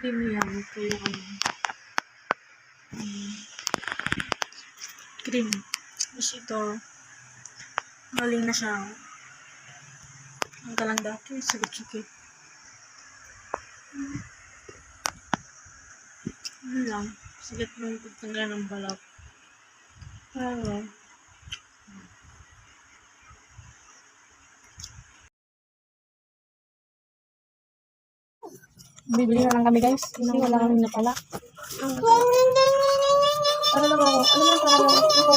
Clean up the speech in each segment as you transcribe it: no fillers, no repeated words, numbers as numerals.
Cream yan. Kaya cream. Tapos ito, galing na siya. Ang talang dati, sakit-sakit. Ano lang, sakit nung pagtanggal ng balat. Pero, bibili na lang kami guys, kasi wala kami napala. Ano naman ako? Ano naman parang ako?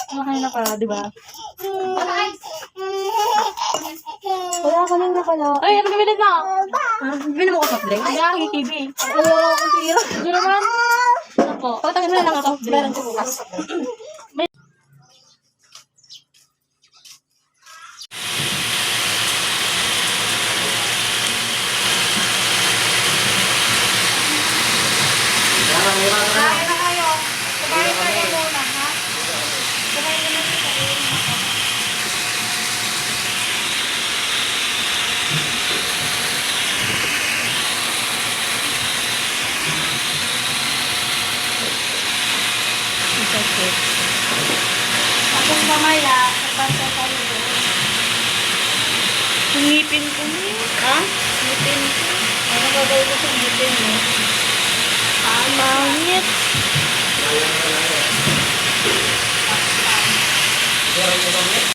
Wala kayo napala, diba? Wala kami napala. Ay, ano bibili na? Bibili mo ko soft drink? Hindi, KTV. Wala akong tira. Hindi naman. Ako. Pagkatagin mo na lang ako. Meron ko bukas. Tapos mamaya, nagbasa tayo doon. Ngipin ko niya. Ha? Ngipin ko. Ano gagawin ko sa ngipin mo? Mangit.